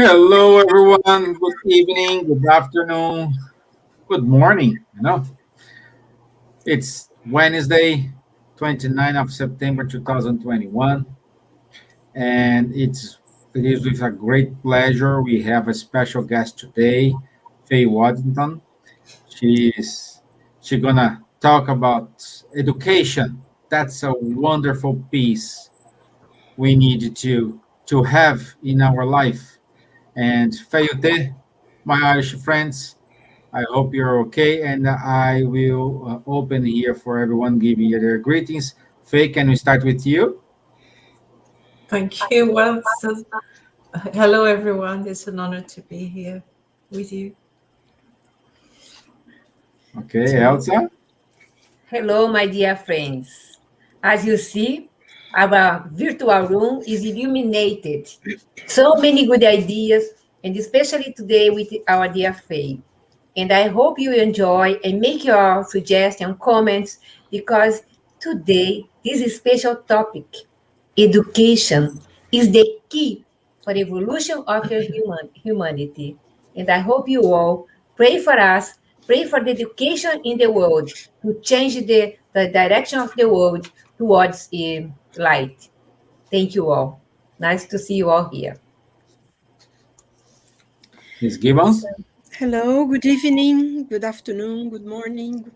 Hello, everyone. Good evening, good afternoon, good morning. It's Wednesday, 29th of September 2021, and it is with a great pleasure we have a special guest today, Faye Waddington. She's she gonna talk about education. That's a wonderful piece we need to have in our life. And Fayute, my Irish friends, I hope you're okay. And I will open here for everyone giving you their greetings. Faye, can we start with you? Thank you. Hello, everyone. It's an honor to be here with you. Okay, Elsa. Hello, my dear friends. As you see, our virtual room is illuminated. So many good ideas, and especially today with our dear Faye. And I hope you enjoy and make your suggestions, comments, because today this is special topic. Education is the key for the evolution of your humanity. And I hope you all pray for us, pray for the education in the world to change the direction of the world towards light. Thank you all. Nice to see you all here. Ms. Gibbons. Hello, good evening, good afternoon, good morning.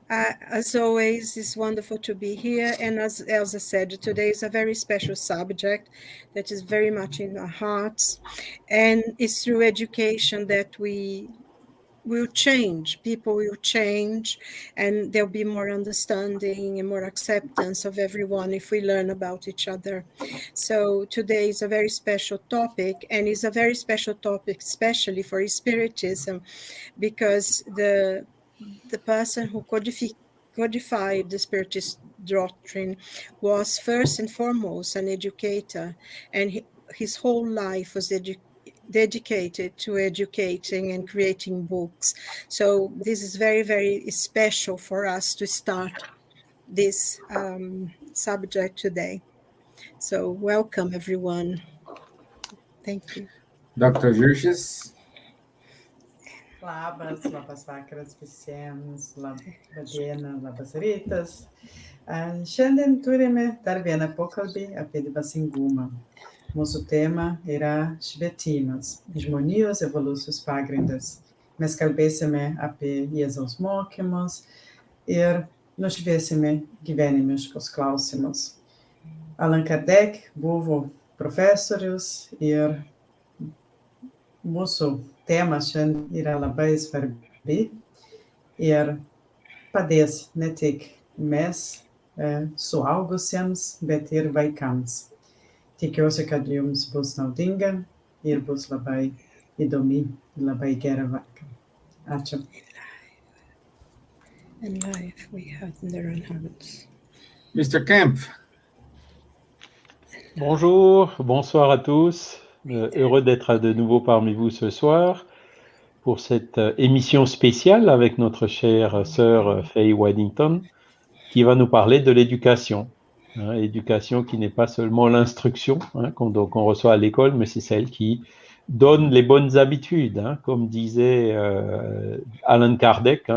As always, it's wonderful to be here. And as Elsa said, today is a very special subject that is very much in our hearts. And it's through education that we will change, people will change, and there'll be more understanding and more acceptance of everyone if we learn about each other. So today is a very special topic, and it's a very special topic, especially for Spiritism, because the person who codified the Spiritist doctrine was first and foremost an educator, and his whole life was dedicated to educating and creating books. So this is very, very special for us to start this subject today. So welcome, everyone. Thank you. Dr. Gircis. Labas vakaras visiems, laba diena, labas rytas. Šiandien turime dar vieną pokalbį apie dvasingumą. Mūsų tema yra švietimas, žmonijos evoliucijos pagrindas. Mes kalbėsime apie Jėzaus mokymus ir nušviesime gyvenimiškus klausimus. Allan Kardec buvo profesorius ir mūsų tema šiandien yra labai svarbi ir padės ne tik mes suaugusiems, bet ir vaikams. Tikiuosi, kad jums bus naudinga ir bus labai įdomi, labai gera vakar. Ačiū. And life we have in their own hands. Mr. Kempf. Bonjour, bonsoir à tous. Heureux d'être de nouveau parmi vous ce soir pour cette émission spéciale avec notre chère sœur Faye Waddington qui va nous parler de l'éducation. Éducation qui n'est pas seulement l'instruction qu'on reçoit à l'école, mais c'est celle qui donne les bonnes habitudes, comme disait Allan Kardec,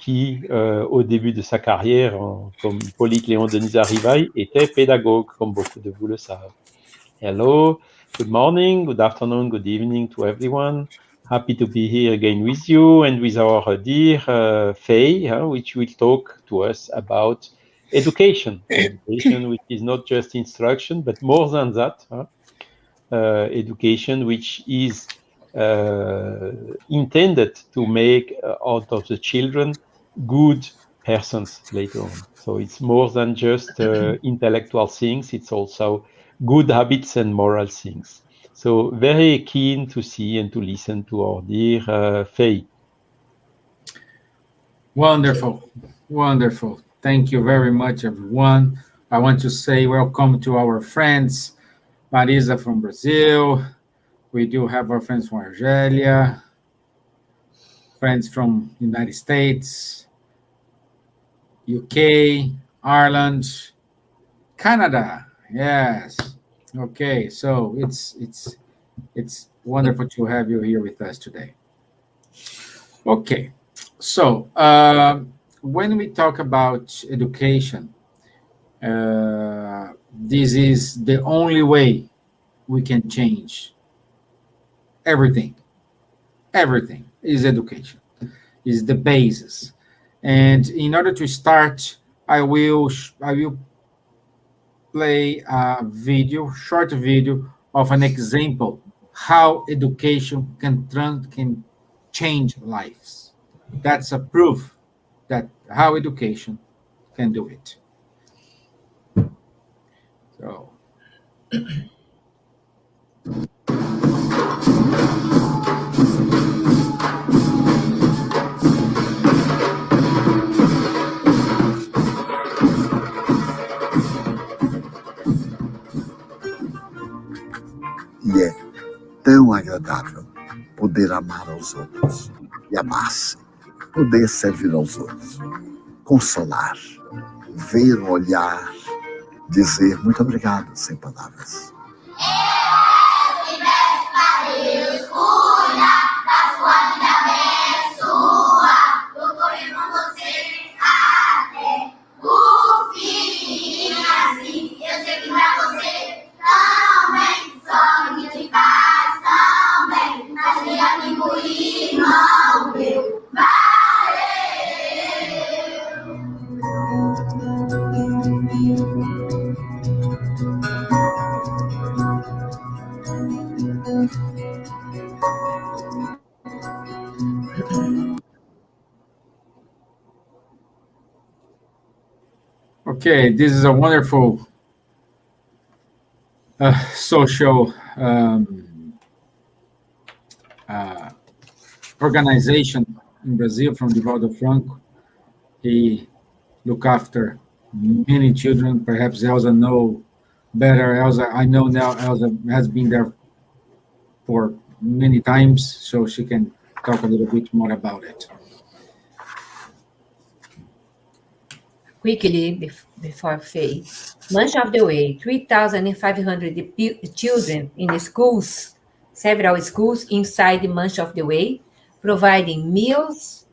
qui au début de sa carrière, comme Hippolyte Léon Denis Arrivaille, était pédagogue, comme beaucoup de vous le savent. Hello, good morning, good afternoon, good evening to everyone. Happy to be here again with you and with our dear Faye, which will talk to us about education. Education which is not just instruction, but more than that. Education which is intended to make out of the children good persons later on. So it's more than just intellectual things, it's also good habits and moral things. So very keen to see and to listen to our dear Faye. Wonderful, wonderful. Thank you very much, everyone. I want to say welcome to our friends, Marisa from Brazil. We do have our friends from Argelia, friends from United States, UK, Ireland, Canada. Yes. Okay. So it's Wonderful to have you here with us today. Okay, so when we talk about education, this is the only way we can change everything. Everything is education, is the basis. And in order to start, I will play a video, short video of an example how education can change lives. That's a proof that how education can do it. So, E é tão agradável poder amar aos outros e amar-se, poder servir aos outros, consolar, ver um olhar, dizer muito obrigado sem palavras. okay, this is a wonderful social uh, organization in Brazil from Divaldo Franco. He look after many children. Perhaps Elsa know better. Elsa, I know now Elsa has been there for many times, so she can talk a little bit more about it. Quickly, before Faye, much of the way, 3,500 children in the schools, several schools inside much of the way, providing meals,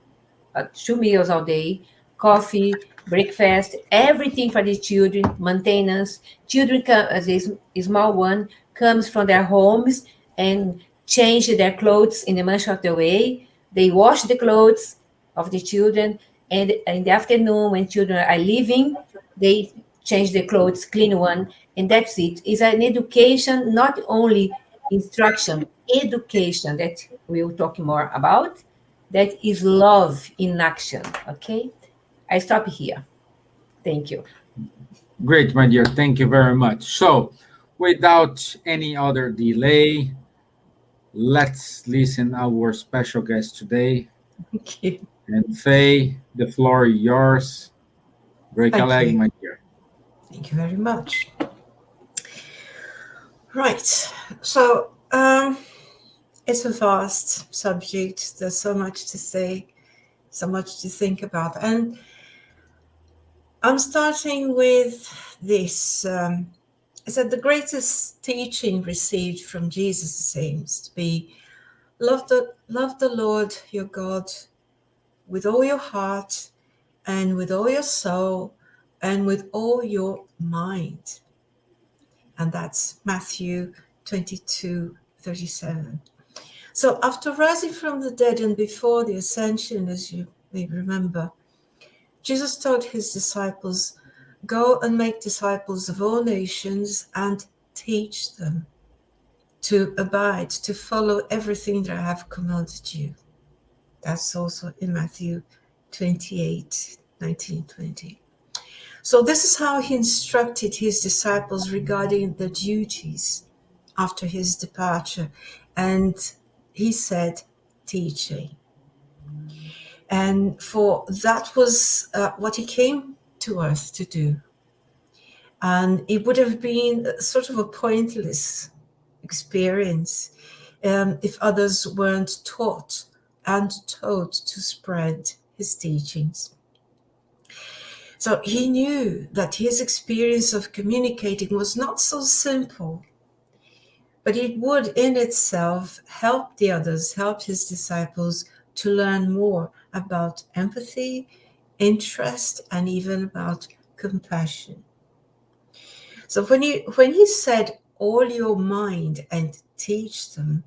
2 meals all day, coffee, breakfast, everything for the children, maintenance. Children, as a small one, comes from their homes and change their clothes in the much of the way. They wash the clothes of the children, and in the afternoon, when children are leaving, they change the clothes, clean one, and that's it. It's an education, not only instruction, education that we'll talk more about. That is love in action, okay? I stop here. Thank you. Great, my dear. Thank you very much. So, without any other delay, let's listen our special guest today. Thank you. And Faye, the floor is yours. Break a Thank leg, you. my dear. Thank you very much. Right. So it's a vast subject. There's so much to say, so much to think about. And I'm starting with this. Is that the greatest teaching received from Jesus seems to be love the Lord your God with all your heart and with all your soul and with all your mind. And that's Matthew 22:37. So after rising from the dead and before the ascension, as you may remember, Jesus told his disciples, go and make disciples of all nations and teach them to abide, to follow everything that I have commanded you. That's also in Matthew 28:19-20. So this is how he instructed his disciples regarding the duties after his departure. And he said, teaching. And for that was what he came to earth to do. And it would have been sort of a pointless experience if others weren't taught and told to spread his teachings. So he knew that his experience of communicating was not so simple, but it would in itself help the others, help his disciples to learn more about empathy, interest, and even about compassion. So when he said, all your mind and teach them,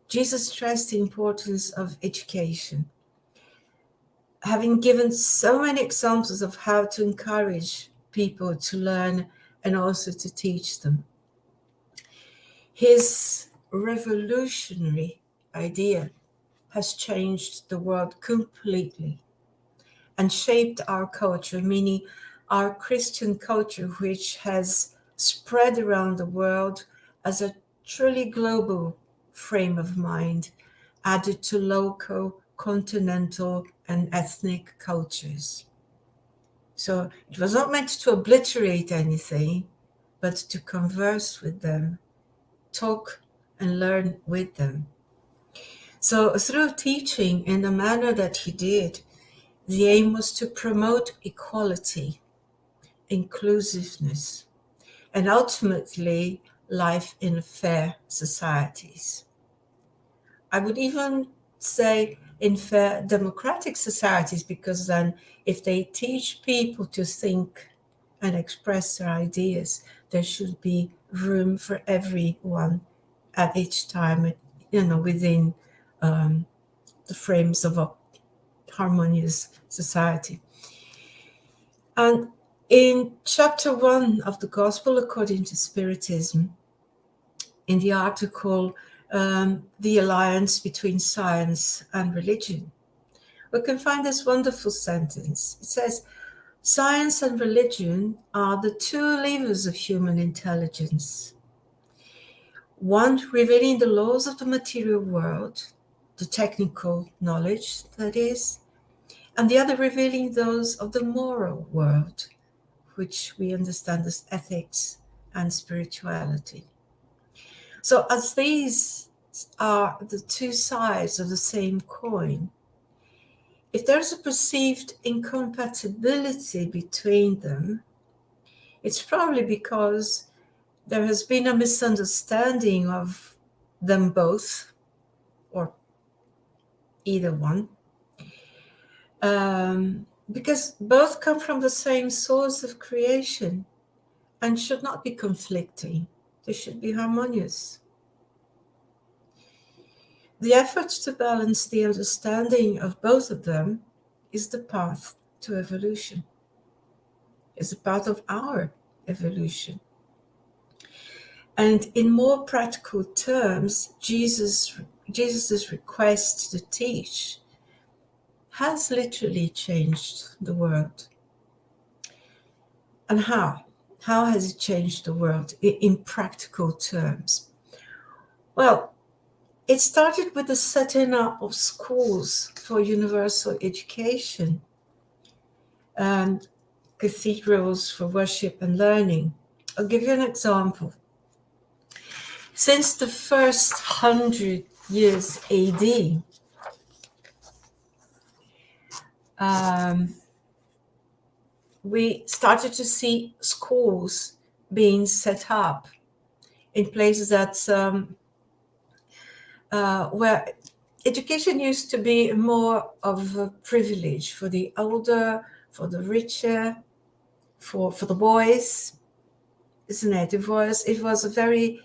Jesus stressed the importance of education. Having given so many examples of how to encourage people to learn and also to teach them, his revolutionary idea has changed the world completely and shaped our culture, meaning our Christian culture, which has spread around the world as a truly global frame of mind, added to local, continental, and ethnic cultures. So it was not meant to obliterate anything, but to converse with them, talk and learn with them. So through teaching in the manner that he did, the aim was to promote equality, inclusiveness, and ultimately life in fair societies. I would even say in fair democratic societies, because then if they teach people to think and express their ideas, there should be room for everyone at each time, within the frames of a harmonious society. And in chapter 1 of the Gospel according to Spiritism, in the article, The Alliance Between Science and Religion, we can find this wonderful sentence. It says, science and religion are the two levers of human intelligence. One revealing the laws of the material world, the technical knowledge, that is, and the other revealing those of the moral world, which we understand as ethics and spirituality. So as these are the two sides of the same coin, if there's a perceived incompatibility between them, it's probably because there has been a misunderstanding of them both, or either one, because both come from the same source of creation and should not be conflicting. They should be harmonious. The effort to balance the understanding of both of them is the path to evolution, is a part of our evolution. And in more practical terms, Jesus's request to teach has literally changed the world. And how? How has it changed the world in practical terms? Well, it started with the setting up of schools for universal education and cathedrals for worship and learning. I'll give you an example. Since the first 100 years AD, we started to see schools being set up in places that where education used to be more of a privilege for the older, for the richer, for the boys, isn't it? It was a very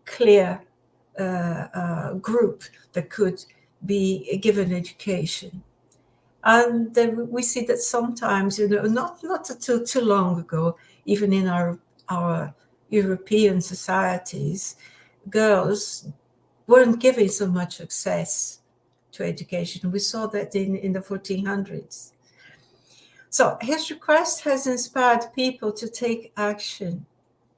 clear group that could be given education. And then we see that sometimes, not too long ago, even in our European societies, girls weren't given so much access to education. We saw that in the 1400s. So his request has inspired people to take action,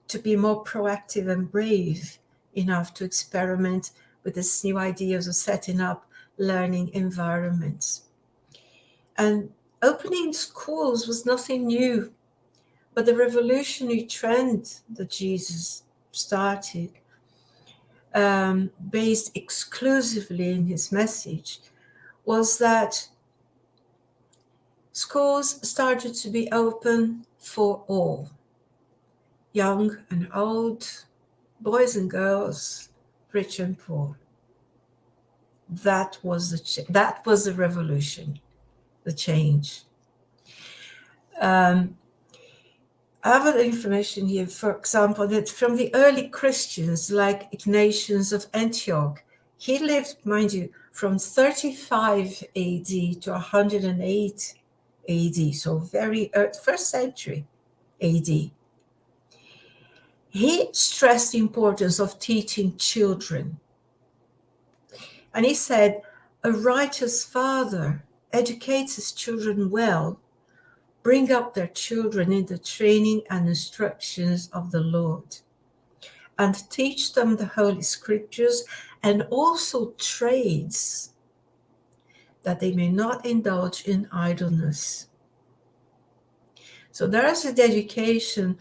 to be more proactive and brave enough to experiment with this new ideas of setting up learning environments. And opening schools was nothing new, but the revolutionary trend that Jesus started, based exclusively in his message, was that schools started to be open for all, young and old, boys and girls, rich and poor. That was the revolution, the change. I have other information here, for example, that from the early Christians, like Ignatius of Antioch, he lived, mind you, from 35 AD to 108 AD, so very first century AD. He stressed the importance of teaching children. And he said, a righteous father educates his children well, bring up their children in the training and instructions of the Lord, and teach them the Holy Scriptures and also trades, that they may not indulge in idleness. So there is a dedication,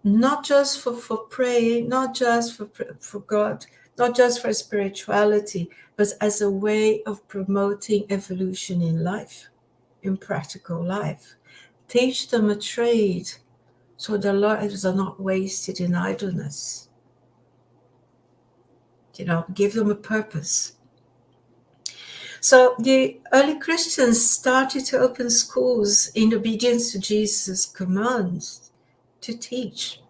not just for praying, not just for God, not just for spirituality, but as a way of promoting evolution in life, in practical life. Teach them a trade so their lives are not wasted in idleness. Give them a purpose. So the early Christians started to open schools in obedience to Jesus' commands to teach.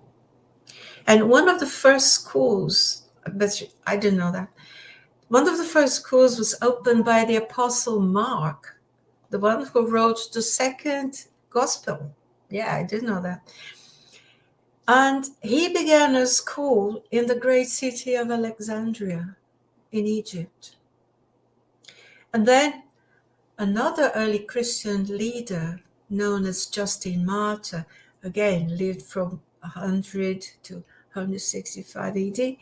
And one of the first schools, but I didn't know that, one of the first schools was opened by the Apostle Mark, the one who wrote the second gospel. Yeah, I didn't know that. And he began a school in the great city of Alexandria in Egypt. And then another early Christian leader known as Justin Martyr, again lived from 100 to 165 AD,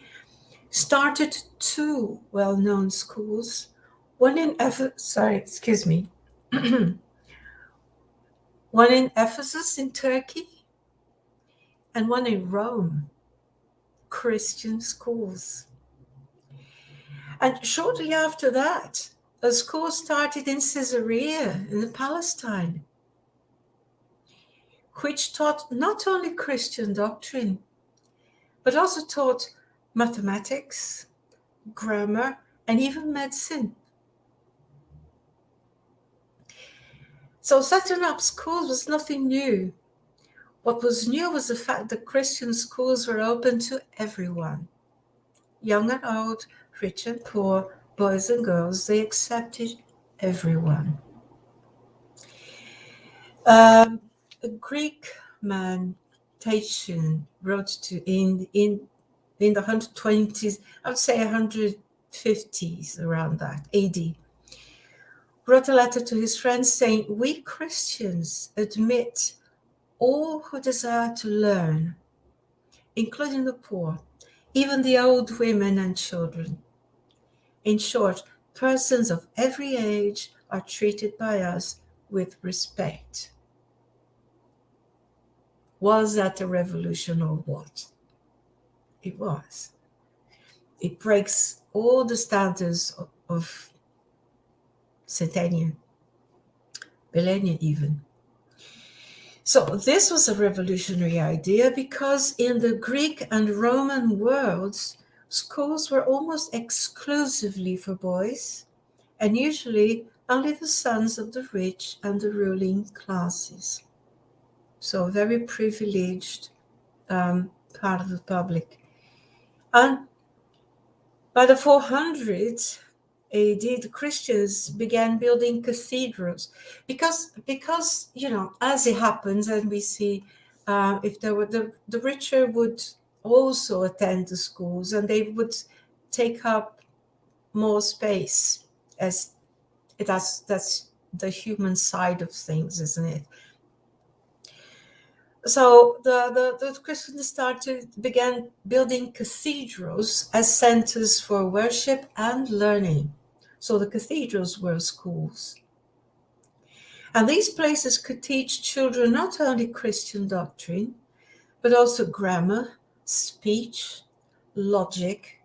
started two well-known schools, one in one in Ephesus in Turkey and one in Rome, Christian schools. And shortly after that, a school started in Caesarea in Palestine, which taught not only Christian doctrine, but also taught mathematics, grammar, and even medicine. So setting up schools was nothing new. What was new was the fact that Christian schools were open to everyone. Young and old, rich and poor, boys and girls, they accepted everyone. A Greek man, Tatian, wrote in the 120s, I would say 150s, around that, AD, wrote a letter to his friends saying, we Christians admit all who desire to learn, including the poor, even the old women and children. In short, persons of every age are treated by us with respect. Was that a revolution or what? It was. It breaks all the standards of centennial, millennia even. So this was a revolutionary idea because in the Greek and Roman worlds, schools were almost exclusively for boys, and usually only the sons of the rich and the ruling classes. So a very privileged part of the public. And by the 400s AD, the Christians began building cathedrals because as it happens, and we see, if there were the richer would also attend the schools, and they would take up more space, as that's the human side of things, isn't it? So the Christians began building cathedrals as centers for worship and learning. So the cathedrals were schools. And these places could teach children not only Christian doctrine, but also grammar, speech, logic,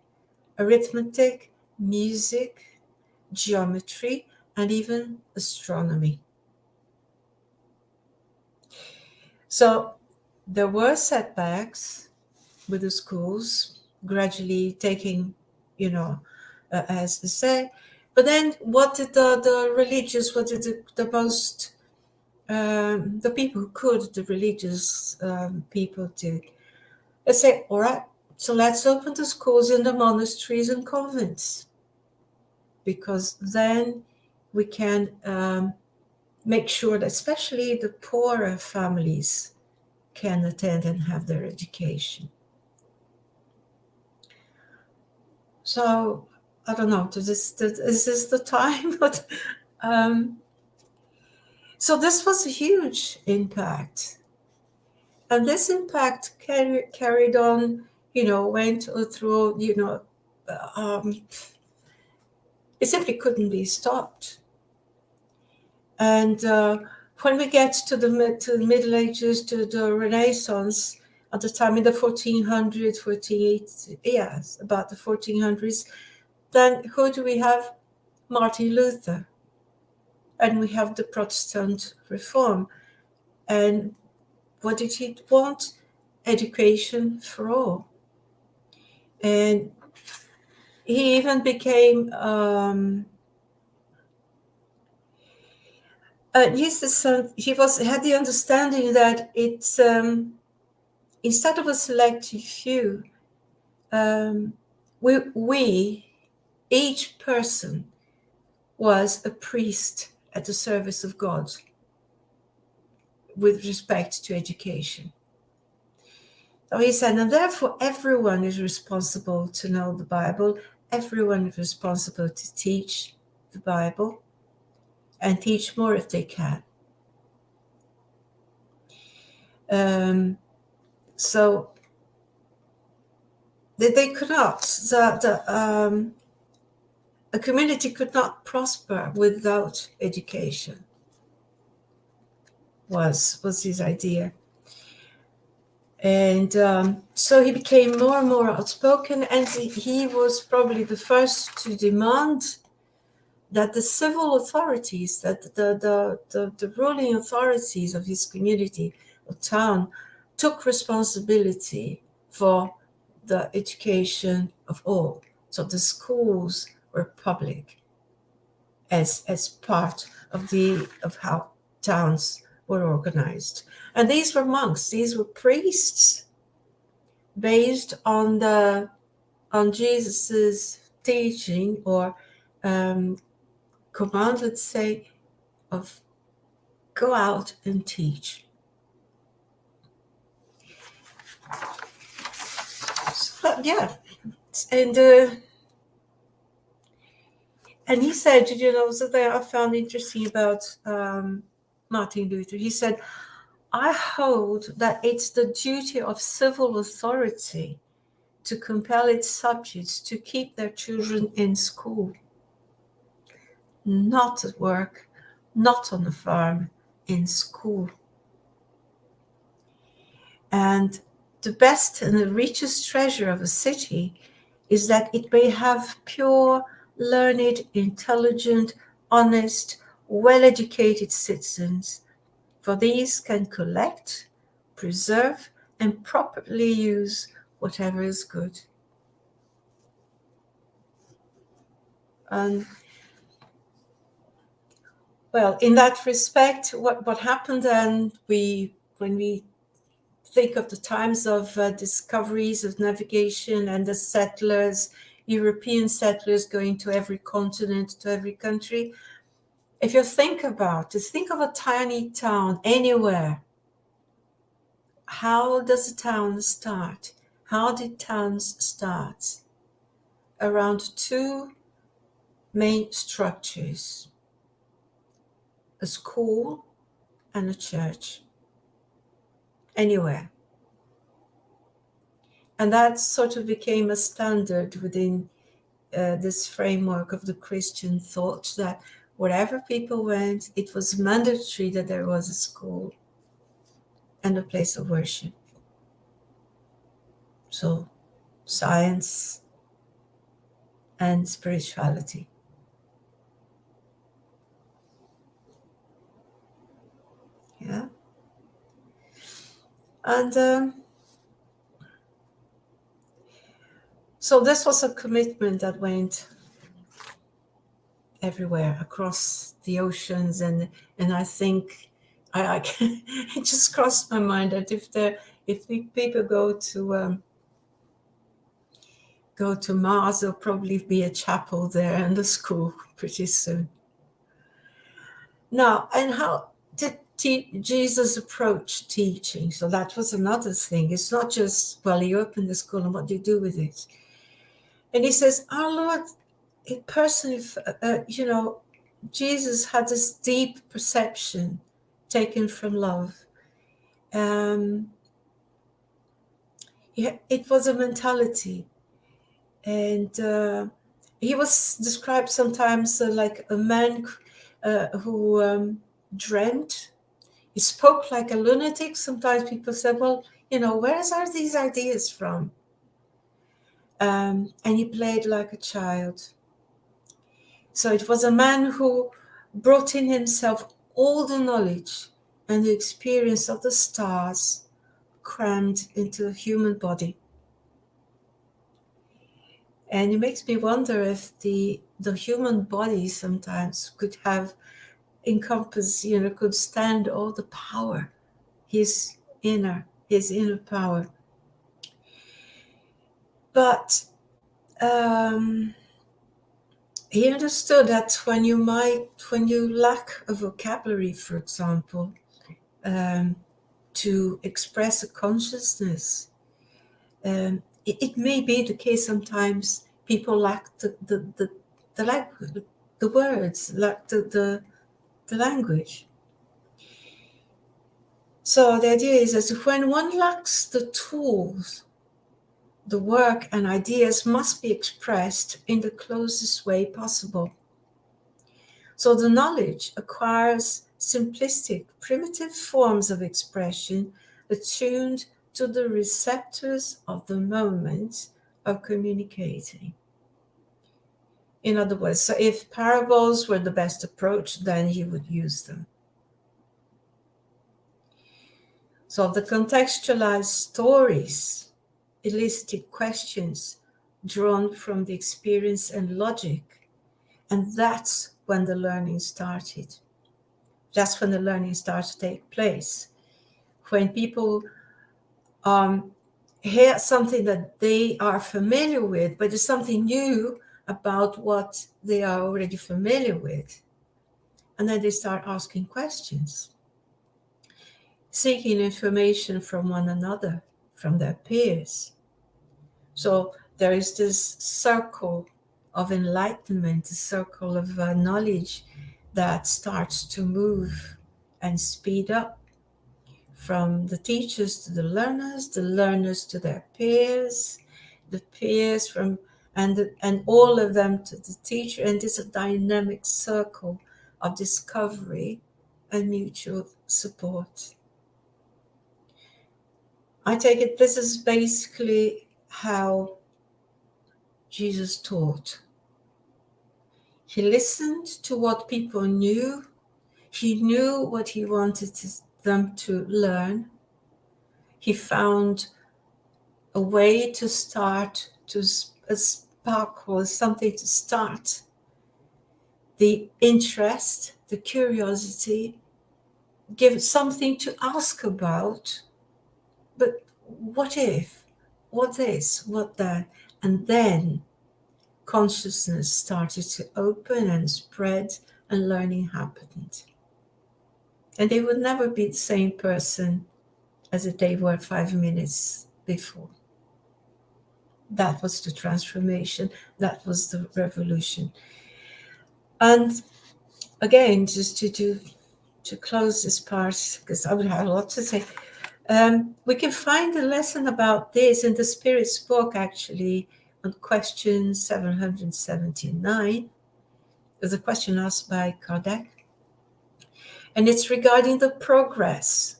arithmetic, music, geometry, and even astronomy. So there were setbacks with the schools. gradually taking, as to say. But then what did the religious, what did the most, the people who could, the religious people do? They say, all right, so let's open the schools in the monasteries and convents, because then we can make sure that especially the poorer families can attend and have their education. So I don't know, is this the time? But so this was a huge impact. And this impact carried on, went through, it simply couldn't be stopped. And when we get to the Middle Ages, to the Renaissance, at the time in the 1400s, yes, about the 1400s, then who do we have? Martin Luther. And we have the Protestant Reform. And what did he want? Education for all. And he even became, he had the understanding that it's, instead of a selective few, we, each person was a priest at the service of God with respect to education. So he said, and therefore everyone is responsible to know the Bible, everyone is responsible to teach the Bible, and teach more if they can. So they could not, a community could not prosper without education, was his idea. And so he became more and more outspoken, and he was probably the first to demand that the civil authorities, that the ruling authorities of his community or town took responsibility for the education of all. So the schools were public as part of how towns were organized. And these were monks, these were priests, based on Jesus's teaching or command, let's say, of go out and teach. So, yeah, and he said, something I found interesting about Martin Luther. He said, I hold that it's the duty of civil authority to compel its subjects to keep their children in school, not at work, not on the farm, in school. And the best and the richest treasure of a city is that it may have pure, learned, intelligent, honest, well-educated citizens, for these can collect, preserve, and properly use whatever is good. And well, in that respect, what happened then, when we think of the times of discoveries of navigation and the settlers, European settlers going to every continent, to every country, if you think of a tiny town anywhere, how does a town start? How did towns start? Around two main structures: a school and a church. Anywhere. And that sort of became a standard within this framework of the Christian thought, that wherever people went, it was mandatory that there was a school and a place of worship. So, science and spirituality. Yeah. And So this was a commitment that went everywhere across the oceans, and I think I it just crossed my mind that if people go to Mars, there'll probably be a chapel there and a school pretty soon. Now, and how did Jesus approach teaching? So that was another thing. It's not just, well, he opened the school and what do you do with it? And he says, our Lord, it personally, Jesus had this deep perception taken from love. It was a mentality. And he was described sometimes like a man who dreamt. He spoke like a lunatic. Sometimes people said, well, where are these ideas from? And he played like a child. So it was a man who brought in himself all the knowledge and the experience of the stars crammed into a human body. And it makes me wonder if the human body sometimes could could stand all the power, his inner power. But he understood that when you lack a vocabulary, for example, to express a consciousness, it may be the case sometimes people lack the words, lack the language. So the idea is that when one lacks the tools, the work and ideas must be expressed in the closest way possible. So the knowledge acquires simplistic, primitive forms of expression attuned to the receptors of the moment of communicating. In other words, so if parables were the best approach, then he would use them. So the contextualized stories elicited questions drawn from the experience and logic. And that's when the learning started. That's when the learning starts to take place. When people hear something that they are familiar with, but there's something new about what they are already familiar with. And then they start asking questions, seeking information from one another, from their peers. So there is this circle of enlightenment, a circle of knowledge that starts to move and speed up from the teachers to the learners to their peers, the peers from and all of them to the teacher, and it's a dynamic circle of discovery and mutual support. I take it this is basically how Jesus taught. He listened to what people knew. He knew what he wanted them to learn. He found a way to start, a sparkle, something to start the interest, the curiosity, give something to ask about. But what if? What this? What that? And then consciousness started to open and spread, and learning happened. And they would never be the same person as they were 5 minutes before. That was the transformation. That was the revolution. And again, just to close this part, because I would have a lot to say, we can find a lesson about this in the Spirit's book, actually, on question 779. There's a question asked by Kardec. And it's regarding the progress.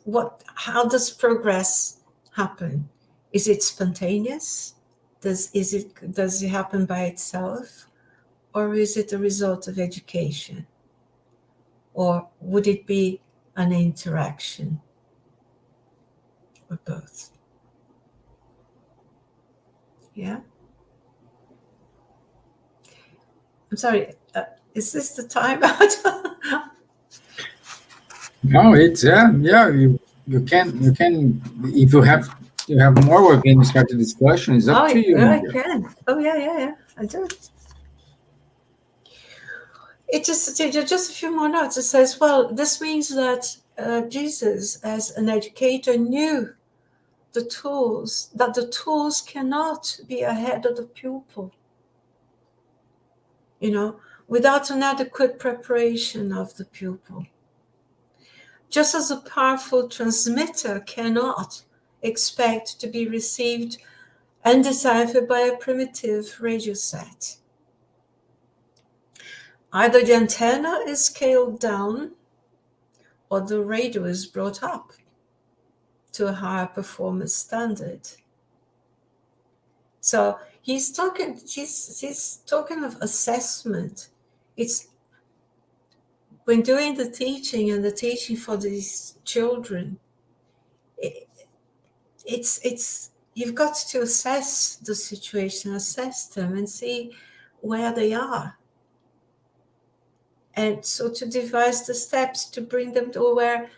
How does progress happen? Is it spontaneous? Does it happen by itself? Or is it a result of education? Or would it be an interaction? Or both? Yeah? I'm sorry. Is this the time? No, it's yeah. You can if you have more, we can start the discussion. It's up Oh, to you, I Nadja. can. Oh, yeah. I do. It just a few more notes. It says, well, this means that Jesus, as an educator, knew the tools cannot be ahead of the pupil. Without an adequate preparation of the pupil. Just as a powerful transmitter cannot expect to be received and deciphered by a primitive radio set. Either the antenna is scaled down or the radio is brought up to a higher performance standard. So he's talking of assessment. It's when doing the teaching for these children, it's you've got to assess the situation, assess them and see where they are. And so to devise the steps to bring them to where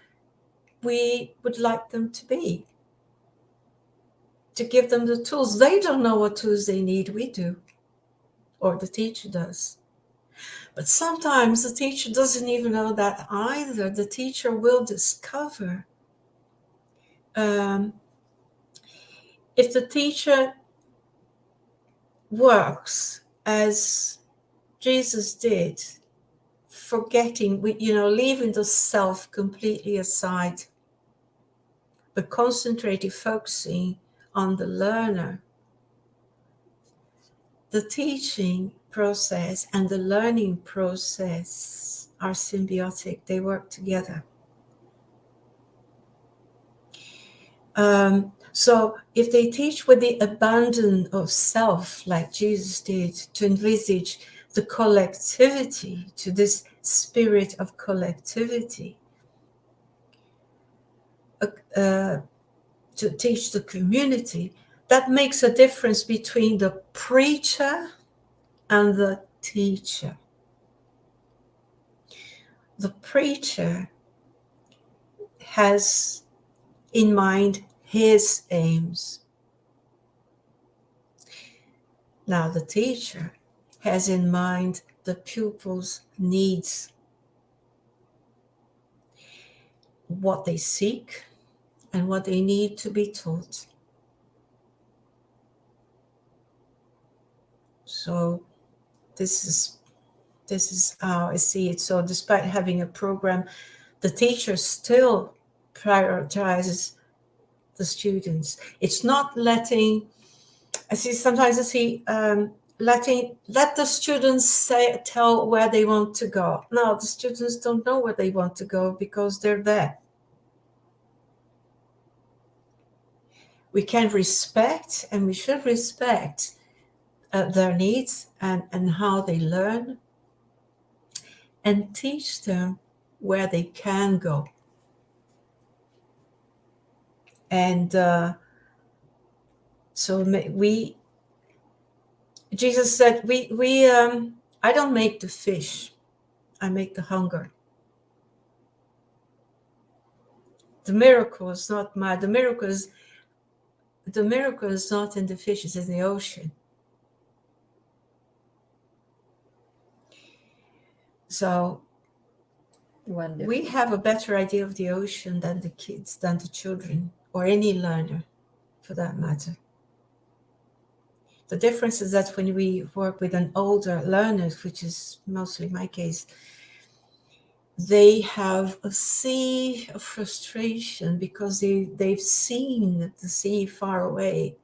we would like them to be. To give them the tools. They don't know what tools they need, we do. Or the teacher does. But sometimes the teacher doesn't even know that either. The teacher will discover. If the teacher works as Jesus did, forgetting, leaving the self completely aside, but concentrating, focusing on the learner, the teaching process and the learning process are symbiotic. They work together. So if they teach with the abandon of self, like Jesus did, to envisage the collectivity, to this spirit of collectivity, to teach the community, that makes a difference between the preacher and the teacher. The preacher has in mind his aims. Now the teacher has in mind the pupil's needs, what they seek and what they need to be taught. So this is how I see it. So despite having a program, the teacher still prioritizes the students. It's not let the students tell where they want to go. No, the students don't know where they want to go because they're there. We can respect and we should respect their needs and how they learn, and teach them where they can go. And so Jesus said, I don't make the fish, I make the hunger. The miracle is not the miracle is not in the fish, it's in the ocean. So wonderful. We have a better idea of the ocean than the kids, than the children, or any learner for that matter. The difference is that when we work with an older learner, which is mostly my case, they have a sea of frustration because they've seen the sea far away,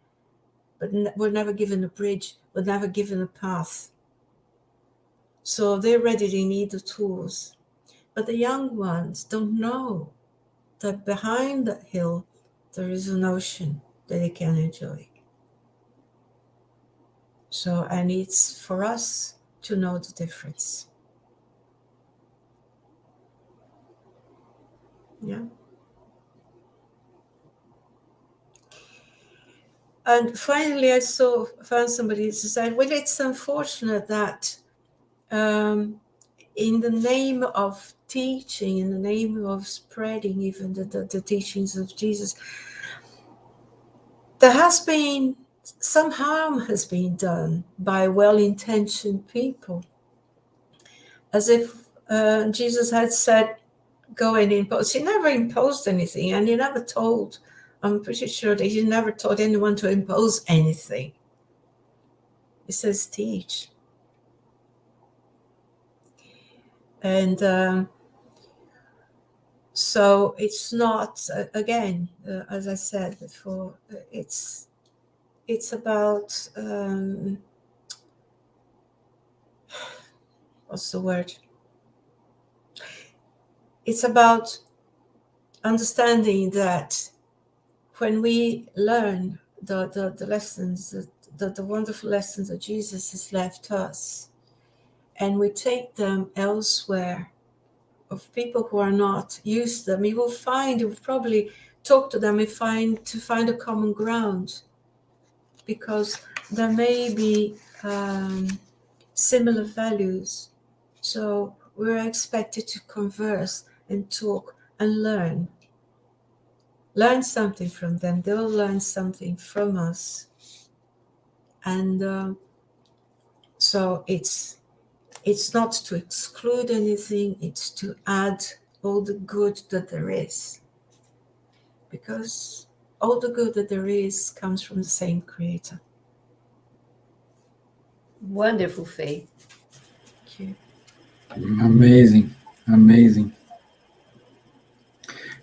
but were never given a bridge, were never given a path. So they're ready, they need the tools. But the young ones don't know that behind that hill, there is an ocean that they can enjoy. So, and it's for us to know the difference. Yeah. And finally, I found somebody who said, well, it's unfortunate that in the name of teaching, in the name of spreading even the teachings of Jesus, there has been some harm has been done by well-intentioned people, as if Jesus had said, go and impose. He never imposed anything, and he never told, I'm pretty sure that he never told anyone to impose anything. He says, teach. And so it's not, again, as I said before, it's about, what's the word? It's about understanding that when we learn the lessons, the wonderful lessons that Jesus has left us, and we take them elsewhere, of people who are not used to them, you will probably talk to them and find a common ground, because there may be similar values. So we're expected to converse and talk and learn something from them. They'll learn something from us. And so it's not to exclude anything, it's to add all the good that there is. Because all the good that there is comes from the same Creator. Wonderful, Faye. Thank you. Amazing.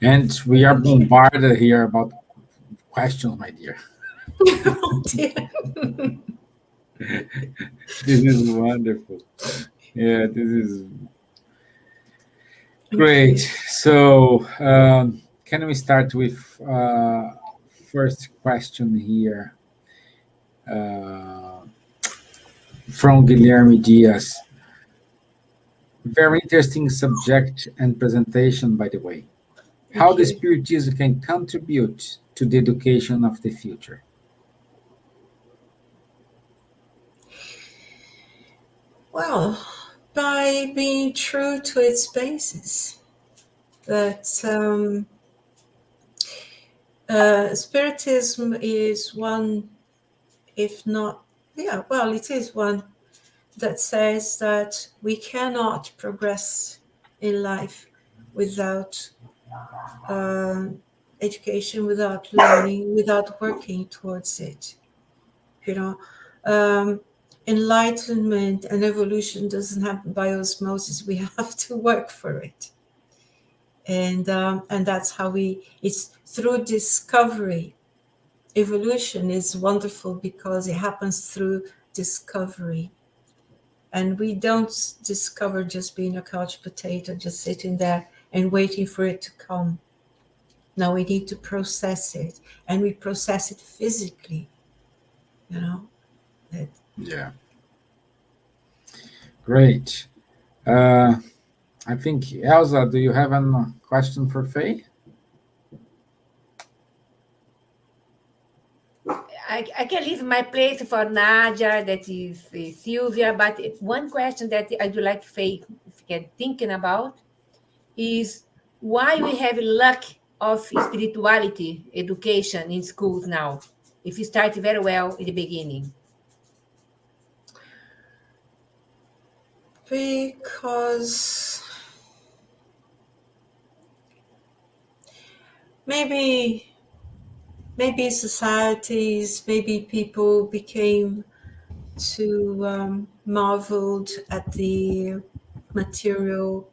And we are bombarded here about questions, my dear. Oh, dear. This is wonderful. Yeah, this is great. So, can we start with first question here from Guilherme Diaz? Very interesting subject and presentation, by the way. How the Spiritism can contribute to the education of the future? Well, by being true to its basis, that Spiritism is one, if not, it is one that says that we cannot progress in life without education, without learning, without working towards it. Enlightenment and evolution doesn't happen by osmosis. We have to work for it. And that's how it's through discovery. Evolution is wonderful because it happens through discovery. And we don't discover just being a couch potato, just sitting there and waiting for it to come. Now we need to process it, and we process it physically, Yeah. Great. I think, Elsa, do you have a question for Faye? I can leave my place for Nadja, that is Silvia, but one question that I would like Faye to get thinking about is why we have lack of spirituality education in schools now, if you start very well in the beginning. Because maybe societies, maybe people became too marveled at the material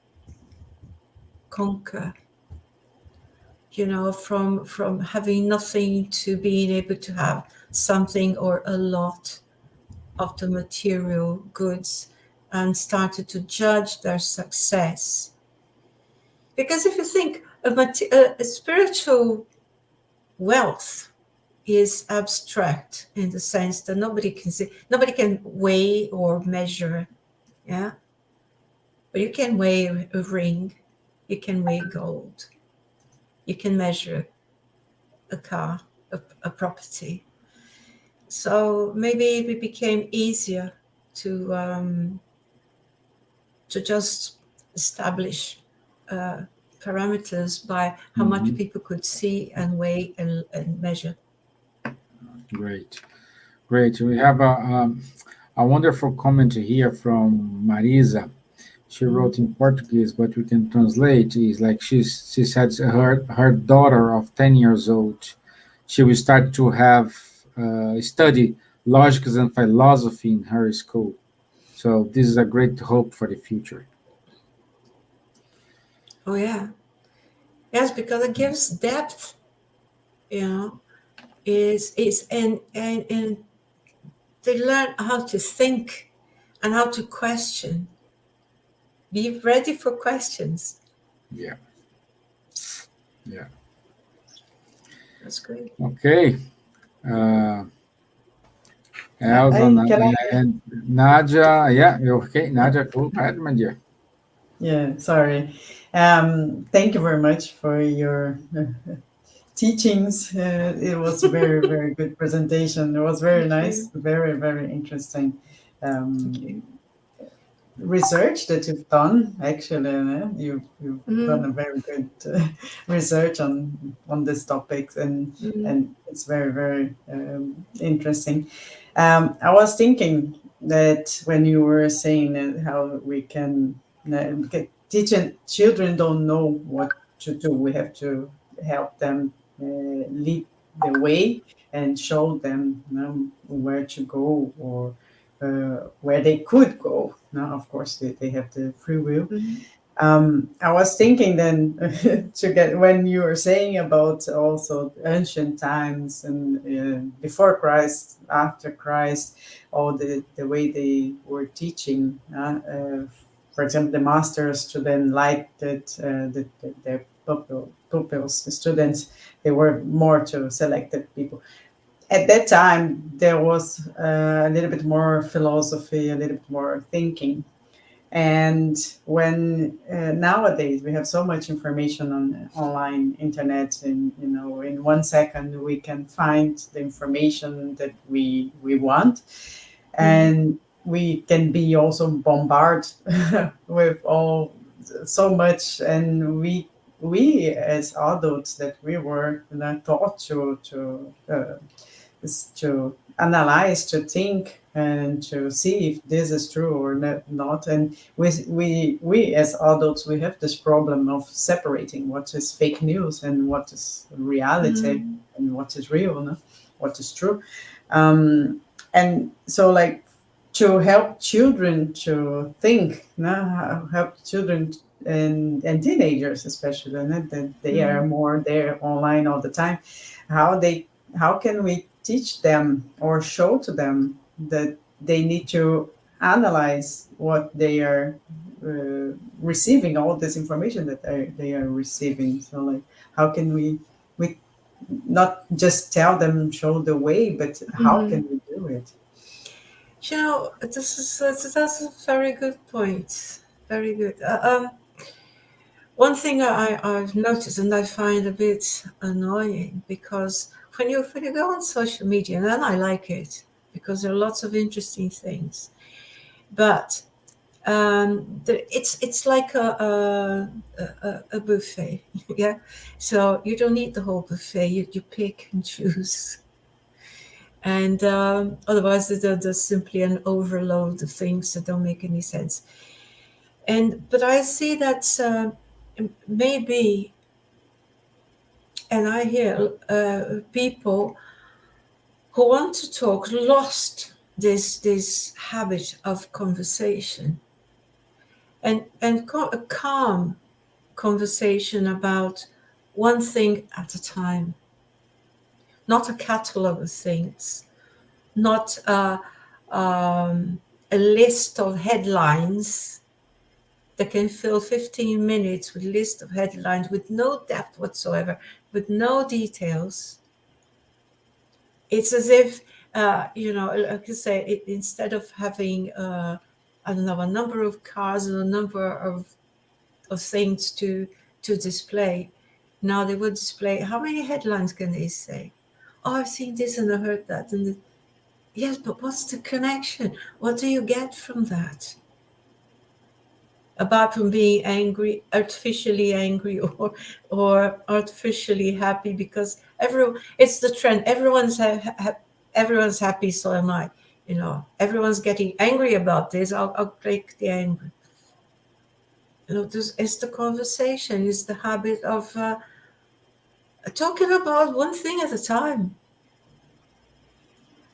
conquer, from having nothing to being able to have something or a lot of the material goods, and started to judge their success. Because if you think a spiritual wealth is abstract in the sense that nobody can see, nobody can weigh or measure, yeah. But you can weigh a ring, you can weigh gold, you can measure a car, a property. So maybe it became easier to to just establish parameters by how much people could see and weigh and measure. Great. Great. We have a wonderful comment here from Marisa. She wrote in Portuguese, but we can translate. Is like she said her daughter of 10 years old, she will start to have study logics and philosophy in her school. So this is a great hope for the future. Oh yeah, yes, because it gives depth. You know, is and they learn how to think and how to question. Be ready for questions. Yeah. Yeah. That's great. Okay. Elsa and Nadja. Yeah, you're okay. Nadja, go ahead, my dear. Yeah, sorry. Thank you very much for your teachings. It was very, very good presentation. It was very nice, very, very interesting. Research that you've done, actually, you've done a very good research on this topic, and it's very, very interesting. I was thinking that when you were saying that how we can teaching children don't know what to do, we have to help them lead the way and show them, where to go, or where they could go. Now, of course, they have the free will. I was thinking then to get when you were saying about also ancient times and before Christ, after Christ, or the way they were teaching. For example, the masters to then like that their pupils, the students, they were more to selected people. At that time, there was a little bit more philosophy, a little bit more thinking. And when nowadays we have so much information on online internet, and in 1 second we can find the information that we want, and we can be also bombarded with all so much, and we as adults that we were taught to analyze, to think, and to see if this is true or not. And we as adults, we have this problem of separating what is fake news and what is reality, and what is real, what is true. And so, like, to help children to think, help children and teenagers especially, that they are more there online all the time. How can we teach them or show to them that they need to analyze what they are receiving, all this information that they are receiving? So, like, how can we not just tell them, show the way, but how can we do it? That's a very good point. Very good. One thing I've noticed, and I find a bit annoying, because when you go on social media, and I like it because there are lots of interesting things, but it's like a buffet, yeah. So you don't eat the whole buffet. You pick and choose, and otherwise there's simply an overload of things that don't make any sense. But I see that maybe, and I hear people who want to talk lost this habit of conversation, and a calm conversation about one thing at a time, not a catalogue of things, not a list of headlines that can fill 15 minutes with a list of headlines with no depth whatsoever, with no details. It's as if, like you say, instead of having, I don't know, a number of cars and a number of things to display, now they would display, how many headlines can they say? Oh, I've seen this and I heard that. And yes, but what's the connection? What do you get from that? apart from being angry, artificially angry, or artificially happy, because it's the trend. Everyone's happy, so am I. Everyone's getting angry about this. I'll take the anger. This is the conversation. Is the habit of talking about one thing at a time.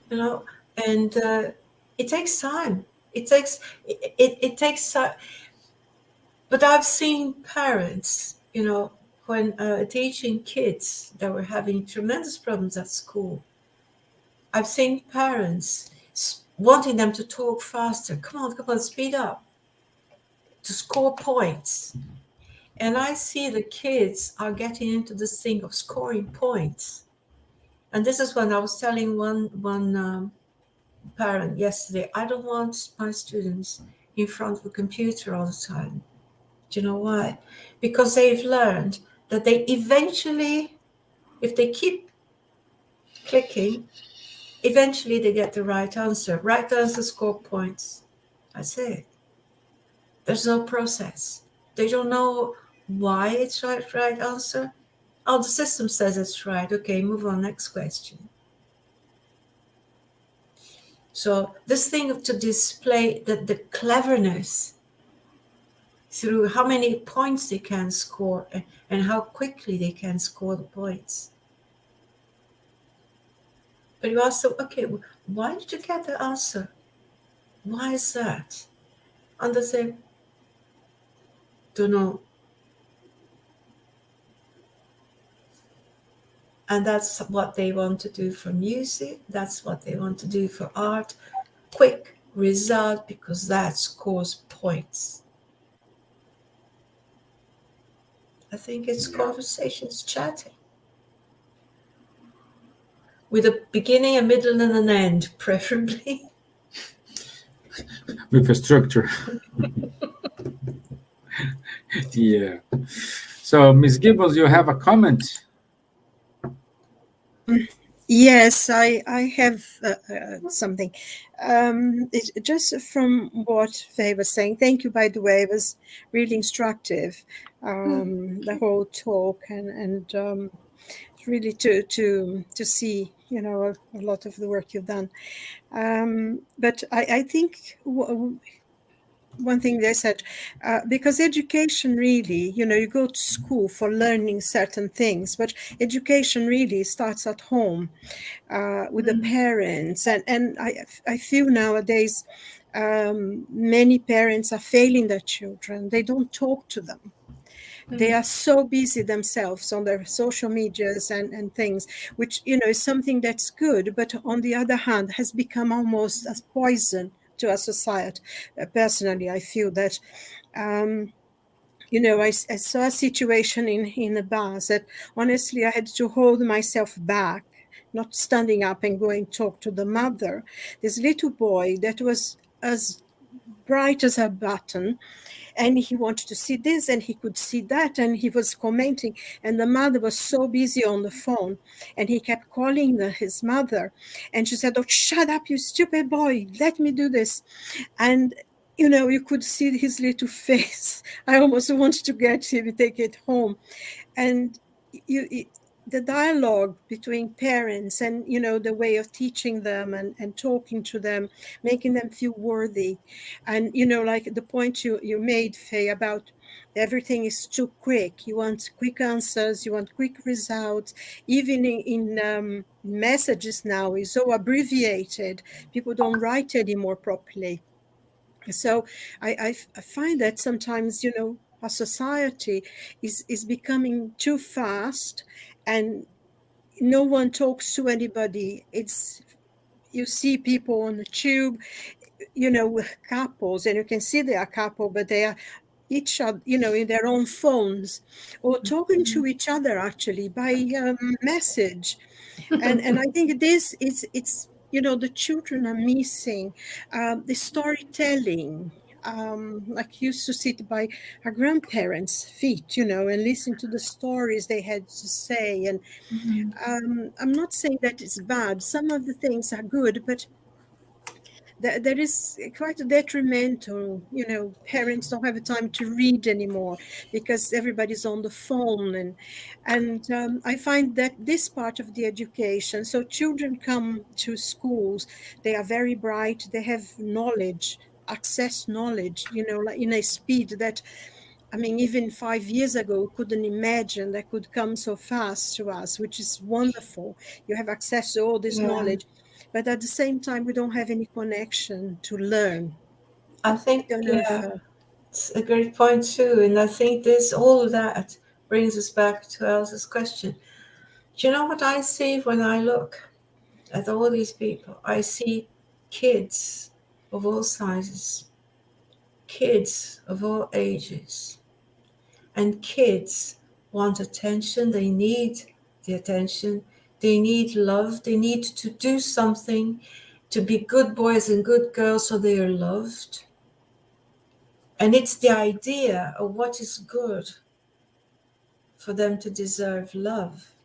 And it takes time. It takes time. But I've seen parents, when teaching kids that were having tremendous problems at school. I've seen parents wanting them to talk faster. Come on, speed up, to score points. And I see the kids are getting into this thing of scoring points. And this is when I was telling one parent yesterday, I don't want my students in front of a computer all the time. Do you know why? Because they've learned that they eventually, if they keep clicking, eventually they get the right answer. Right answer score points. That's it. There's no process. They don't know why it's right answer. Oh, the system says it's right. Okay, move on, next question. So this thing to display the cleverness through how many points they can score and how quickly they can score the points. But you ask them, okay, why did you get the answer? Why is that? And they say, don't know. And that's what they want to do for music. That's what they want to do for art. Quick result, because that scores points. I think it's conversations, chatting. With a beginning, a middle, and an end, preferably. With a structure. Yeah. So, Ms. Gibbons, you have a comment? Yes, I have something. It's just from what Faye was saying. Thank you, by the way. It was really instructive, the whole talk, and really to see, a lot of the work you've done. But I think one thing they said, because education really, you go to school for learning certain things, but education really starts at home with the parents. And I feel nowadays many parents are failing their children. They don't talk to them. They are so busy themselves on their social medias and things, which, is something that's good, but on the other hand, has become almost as poison to our society. Personally, I feel that, I saw a situation in the bars that honestly I had to hold myself back, not standing up and going talk to the mother. This little boy that was as bright as a button, and he wanted to see this and he could see that, and he was commenting, and the mother was so busy on the phone, and he kept calling his mother, and she said, "Oh, shut up, you stupid boy, let me do this." And you could see his little face. I almost wanted to get him, take it home. And the dialogue between parents and, the way of teaching them and talking to them, making them feel worthy. And, like the point you made, Faye, about everything is too quick. You want quick answers, you want quick results. Even in messages now is so abbreviated. People don't write anymore properly. So I find that sometimes, our society is becoming too fast, and no one talks to anybody. You see people on the tube, with couples, and you can see they are couple, but they are each other, in their own phones, or talking to each other actually by message. And I think it's the children are missing the storytelling. Like used to sit by our grandparents' feet, and listen to the stories they had to say. And I'm not saying that it's bad. Some of the things are good, but there is quite a detrimental, parents don't have time to read anymore because everybody's on the phone. And I find that this part of the education, so children come to schools, they are very bright, they have knowledge, access knowledge, like in a speed that, I mean, even 5 years ago, couldn't imagine that could come so fast to us, which is wonderful. You have access to all this knowledge, but at the same time, we don't have any connection to learn. I think, Don't know if, it's a great point too. And I think all of that brings us back to Elsa's question. Do you know what I see when I look at all these people? I see kids of all sizes, kids of all ages, and kids want attention. They need the attention. They need love. They need to do something to be good boys and good girls so they are loved. And it's the idea of what is good for them to deserve love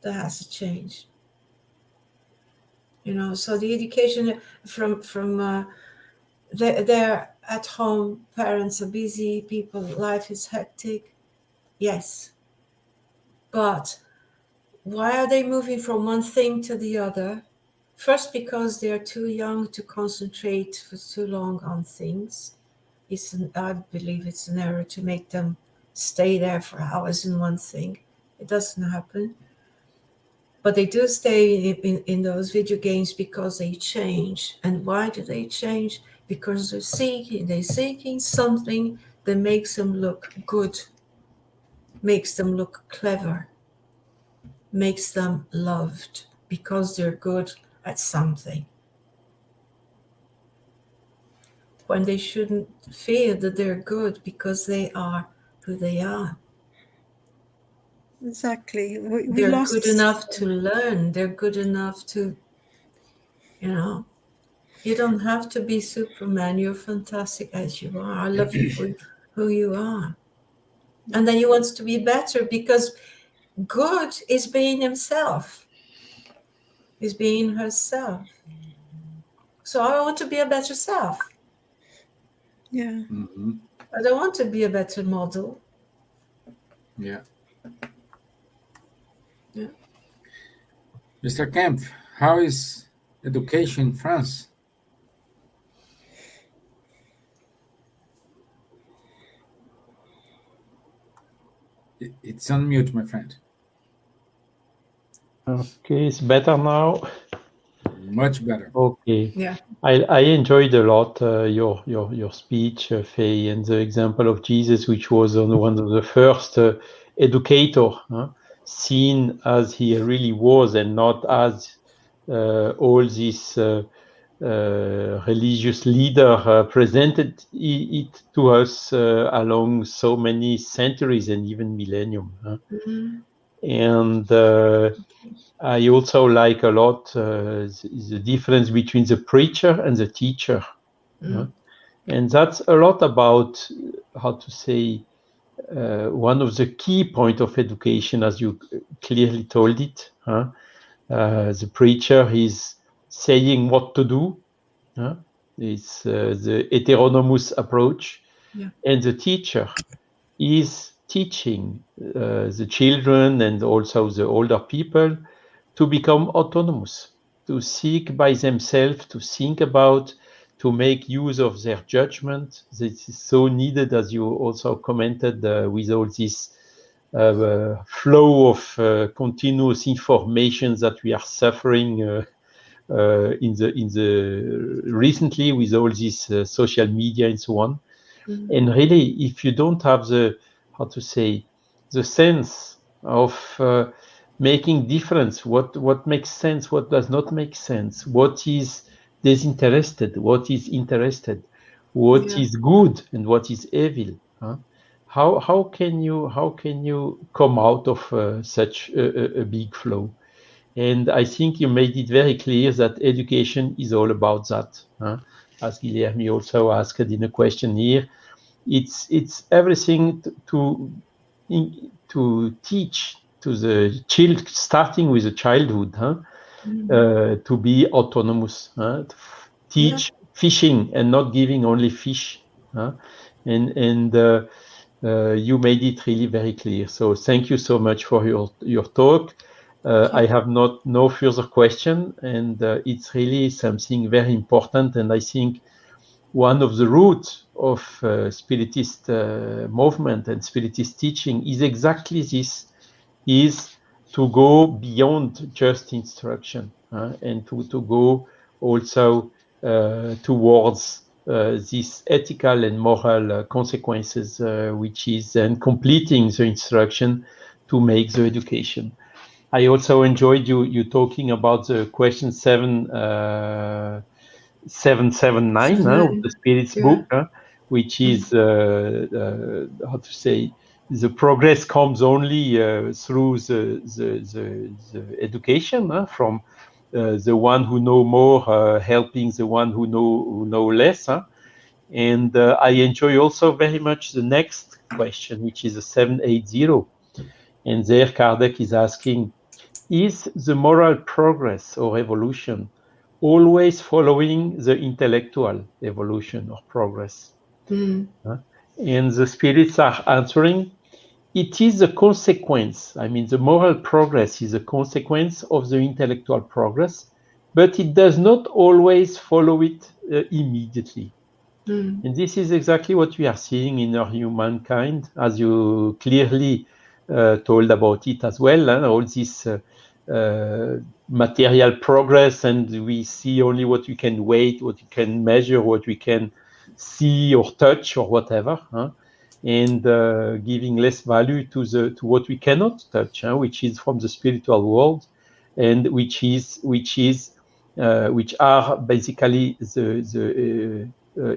that has to change. So the education from they're at home, parents are busy, life is hectic. Yes. But why are they moving from one thing to the other? First, because they're too young to concentrate for too long on things. I believe it's an error to make them stay there for hours in one thing. It doesn't happen. But they do stay in those video games because they change. And why do they change? Because they're seeking something that makes them look good, makes them look clever, makes them loved, because they're good at something. When they shouldn't feel that they're good because they are who they are. Exactly. They're good enough to learn. They're good enough to, you don't have to be Superman. You're fantastic as you are. I love you for who you are. And then he wants to be better because good is being himself, is being herself. So I want to be a better self. Yeah. Mm-hmm. I don't want to be a better model. Yeah. Mr. Kempf, how is education in France? It's on mute, my friend. Okay, it's better now. Much better. Okay. Yeah. I enjoyed a lot your speech, Faye, and the example of Jesus, which was one of the first educator, seen as he really was, and not as all these religious leader presented it to us along so many centuries and even millennium. Mm-hmm. And I also like a lot the difference between the preacher and the teacher. And that's a lot about, how to say, one of the key points of education, as you clearly told it. The preacher is saying what to do. It's the heteronomous approach. Yeah. And the teacher is teaching the children and also the older people to become autonomous, to seek by themselves, to think about, to make use of their judgment. This is so needed, as you also commented, with all this flow of continuous information that we are suffering in the recently with all this social media and so on. Mm-hmm. And really, if you don't have the, how to say, the sense of making difference, what makes sense, what does not make sense, what is disinterested, what is interested, what is good and what is evil. How can you come out of such a big flow? And I think you made it very clear that education is all about that. As Guilherme also asked in a question here, it's everything to teach to the child, starting with the childhood, to be autonomous, teach fishing and not giving only fish. And you made it really very clear. So thank you so much for your talk. I have no further question, and it's really something very important. And I think one of the roots of Spiritist movement and Spiritist teaching is exactly this: is to go beyond just instruction, and to go also towards these ethical and moral consequences, which is then completing the instruction to make the education. I also enjoyed you talking about the question 779 of the Spirit's book, which is how to say, the progress comes only through the education, from the one who know more helping the one who know less. And I enjoy also very much the next question, which is a 780. And there Kardec is asking, is the moral progress or evolution always following the intellectual evolution or progress? And the spirits are answering, it is a consequence. I mean, the moral progress is a consequence of the intellectual progress, but it does not always follow it immediately. And this is exactly what we are seeing in our humankind, as you clearly told about it as well, all this material progress, and we see only what we can weight, what we can measure, what we can see or touch or whatever, and giving less value to what we cannot touch, which is from the spiritual world, and which are basically the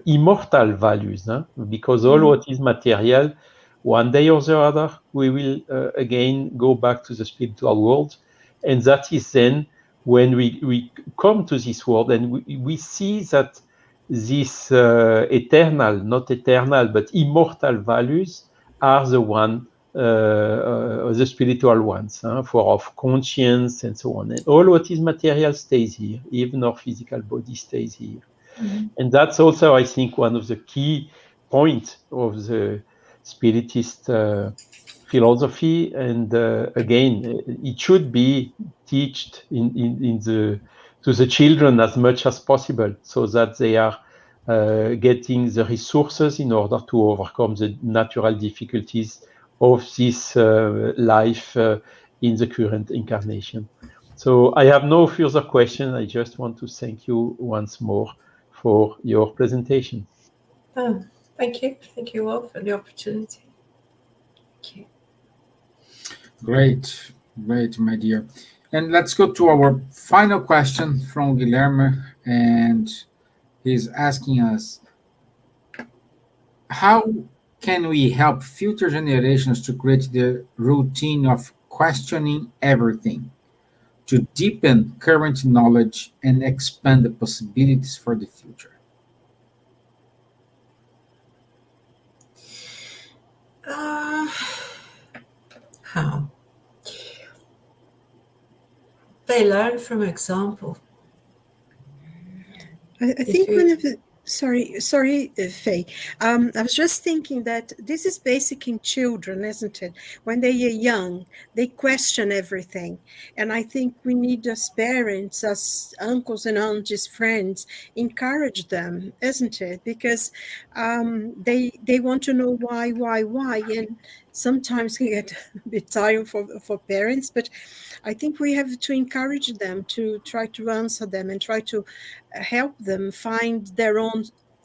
immortal values, because all what is material, one day or the other, we will again go back to the spiritual world. And that is then when we come to this world, and we see that these eternal, not eternal, but immortal values are the one, the spiritual ones, for of conscience and so on. And all what is material stays here, even our physical body stays here. And that's also, I think, one of the key points of the Spiritist philosophy. And again, it should be taught to the children as much as possible, so that they are getting the resources in order to overcome the natural difficulties of this life in the current incarnation. So I have no further question. I just want to thank you once more for your presentation. Oh, thank you. Thank you all for the opportunity. Thank you. Great, my dear. And let's go to our final question from Guilherme, and he's asking us, how can we help future generations to create the routine of questioning everything, to deepen current knowledge and expand the possibilities for the future? How? They learn from example. I think one of the sorry, Faye. I was just thinking that this is basic in children, isn't it? When they are young, they question everything. And I think we need, as parents, as uncles and aunties, friends, encourage them, isn't it? Because they want to know why. And sometimes can get a bit tiring for parents, but I think we have to encourage them to try to answer them and try to help them find their own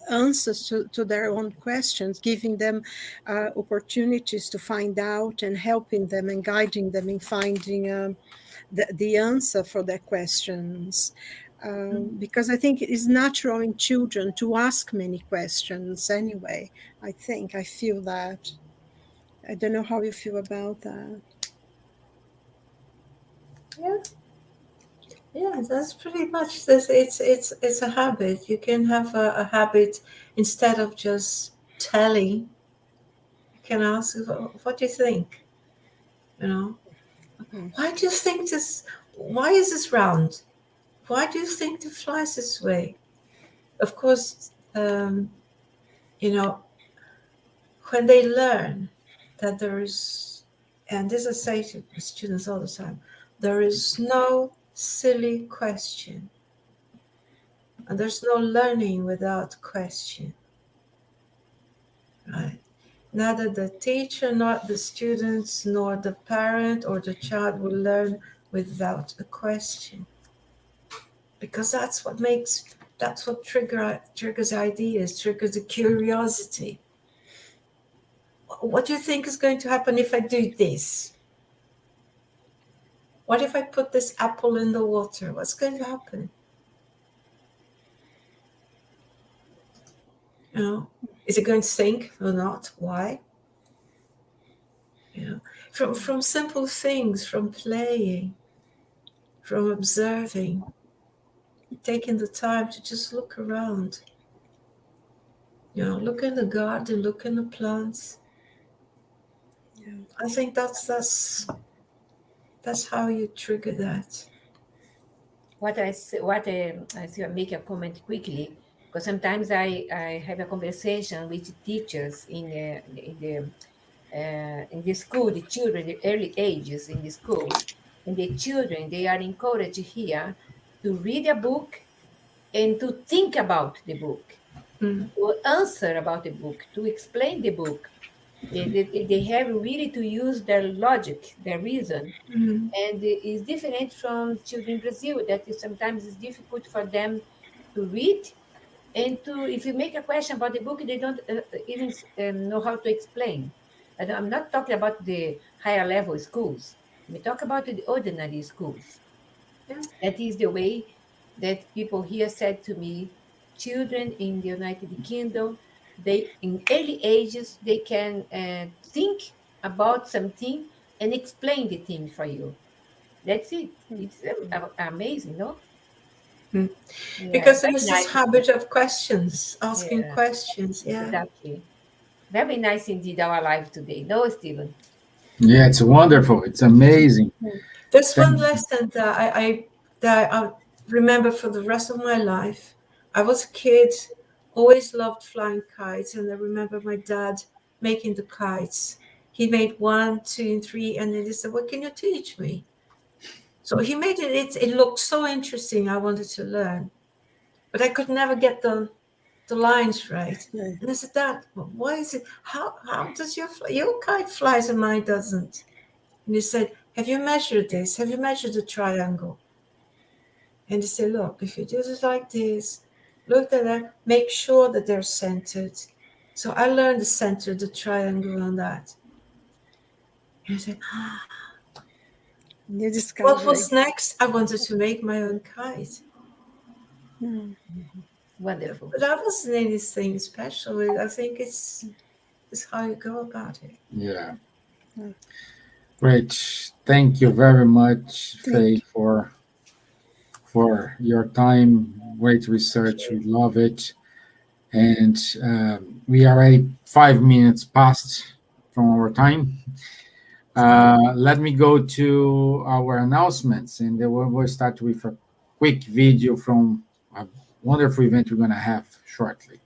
answers to their own questions, giving them opportunities to find out and helping them and guiding them in finding the answer for their questions. Because I think it is natural in children to ask many questions anyway. I feel that. I don't know how you feel about that. Yeah, that's pretty much this. It's a habit. You can have a habit instead of just telling. You can ask, what do you think? You know, why do you think this? Why is this round? why do you think it flies this way? Of course, you know, when they learn that there is, and this I say to students all the time, there is no silly question. And there's no learning without question. Right? Neither the teacher, nor the students, nor the parent or the child will learn without a question. Because that's what triggers ideas, triggers the curiosity. What do you think is going to happen if I do this? What if I put this apple in the water? What's going to happen? You know, is it going to sink or not? Why? You know, from simple things, from playing, from observing, taking the time to just look around. You know, look in the garden, look in the plants. Yeah. I think that's how you trigger that. I make a comment quickly, because sometimes I have a conversation with teachers in the school, the children, the early ages in the school, and the children, they are encouraged here to read a book and to think about the book, to answer about the book, to explain the book. They have really to use their logic, their reason. And it's different from children in Brazil, that sometimes it's difficult for them to read, and if you make a question about the book, they don't even know how to explain. And I'm not talking about the higher level schools. We talk about the ordinary schools. Yeah. That is the way that people here said to me, children in the United Kingdom, they in early ages, they can think about something and explain the thing for you. That's it. It's amazing, no? Yeah, because very there's nice. this habit of questions, asking questions. Yeah. Exactly. Very nice indeed, our life today. No, Stevan? Yeah, it's wonderful. It's amazing. There's one lesson that I remember for the rest of my life. I was a kid, always loved flying kites, and I remember my dad making the kites. He made 1, 2, and 3, and then he said, "What can you teach me?" So he made it. It looked so interesting. I wanted to learn, but I could never get the lines right. And I said, "Dad, why is it? How does your kite flies and mine doesn't?" And he said, "Have you measured this? Have you measured the triangle?" And he said, "Look, if you do this like this, look at that, make sure that they're centered." So I learned the center, the triangle on that. And I said, New discovery. what was next? I wanted to make my own kite. Wonderful. But that wasn't anything special. I think it's how you go about it. Yeah. Great. Thank you very much, Faye, for your time. Great research. We love it. And we are already 5 minutes past from our time. Let me go to our announcements, and then we'll start with a quick video from a wonderful event we're going to have shortly.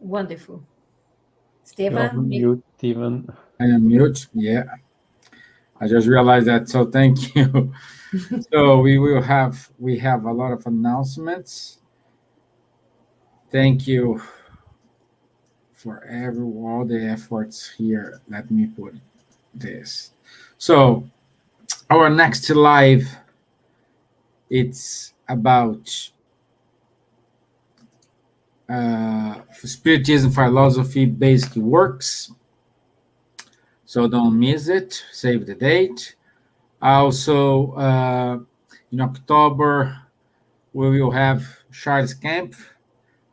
Wonderful. You're Stevan, on mute, Steven. I am mute. Yeah, I just realized that. So thank you. So we have a lot of announcements. Thank you for all the efforts here. Let me put this. So our next live, it's about Spiritism philosophy basic works. So don't miss it. Save the date. Also, in October, we will have Charles Kempf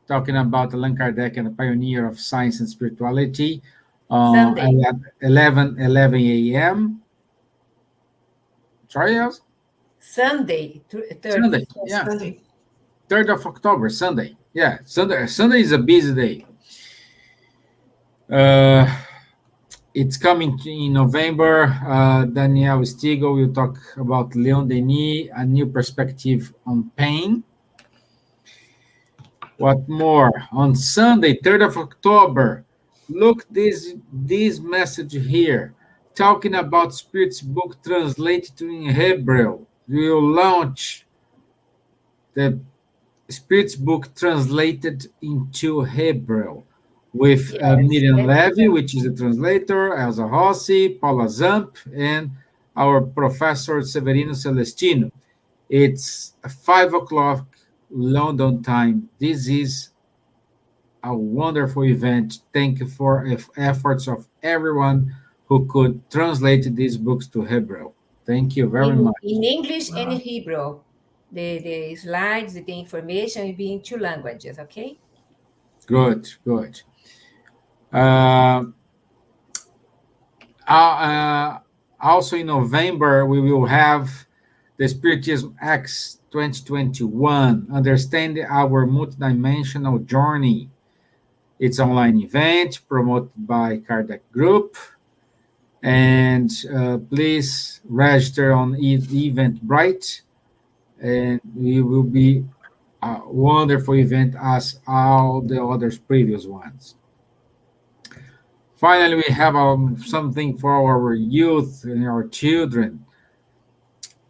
talking about Allan Kardec and the pioneer of science and spirituality Sunday. at 11 a.m. Sorry, Elsa? Sunday, Sunday. 30th. Yeah, Sunday. 3rd of October, Sunday. Yeah, Sunday is a busy day. It's coming in November. Daniel Stiegel will talk about Leon Denis, a new perspective on pain. What more? On Sunday, 3rd of October, look this message here, talking about Spirit's book translated in Hebrew. We will launch the Spirit's book translated into Hebrew with Yes, Miriam that's Levy, which is a translator, Elsa Rossi, Paula Zamp, and our professor Severino Celestino. It's 5 o'clock London time. This is a wonderful event. Thank you for efforts of everyone who could translate these books to Hebrew. Thank you very much. in English and Hebrew. The slides, the information will be in two languages, okay? Good, good. Uh, Also in November, we will have the Spiritism X 2021, Understanding Our Multidimensional Journey. It's an online event promoted by Kardec Group. And please register on Eventbrite. And it will be a wonderful event as all the others previous ones. Finally, we have something for our youth and our children.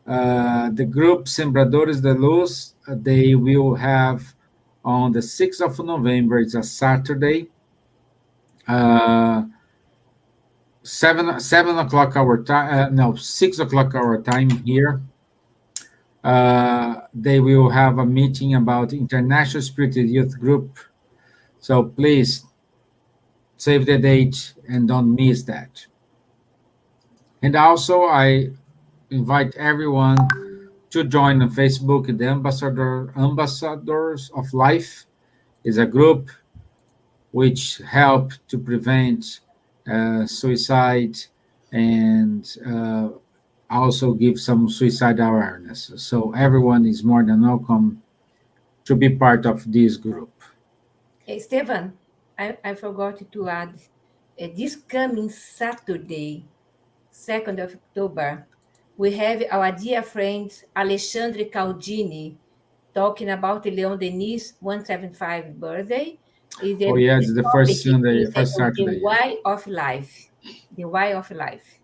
The group Sembradores de Luz, they will have on the 6th of November, it's a Saturday, 7 o'clock our time, no, 6 o'clock our time here. They will have a meeting about International Spirited Youth Group. So please save the date and don't miss that. And also, I invite everyone to join on Facebook. The Ambassadors of Life is a group which help to prevent suicide and also give some suicide awareness. So everyone is more than welcome to be part of this group. Hey, Stevan, I forgot to add, this coming Saturday, 2nd of October, we have our dear friend Alexandre Caldini talking about the Leon Denis 175 birthday. Oh, yeah, it's the first Sunday, first Saturday. The Why of Life. The Why of Life.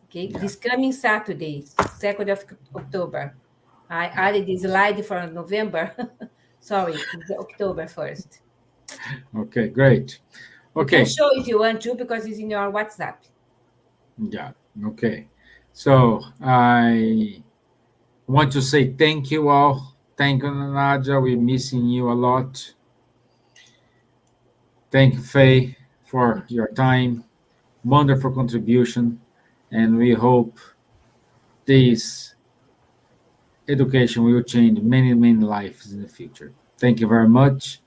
Okay, Yeah. this coming Saturday, 2nd of October. I added this slide for November. Sorry, it's October 1st. Okay, great. You Okay. can show if you want to because it's in your WhatsApp. Yeah, okay. So I want to say thank you all. Thank you, Nadja. We're missing you a lot. Thank you, Faye, for your time. Wonderful contribution. And we hope this education will change many, many lives in the future. Thank you very much.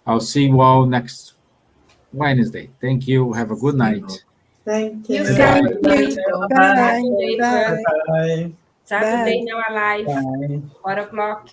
I'll see you all next Wednesday. Thank you. Have a good night. Thank You you. Thank guys. you. Bye. Bye. Saturday Bye. first. Saturday Bye. now alive. Bye. 4 o'clock.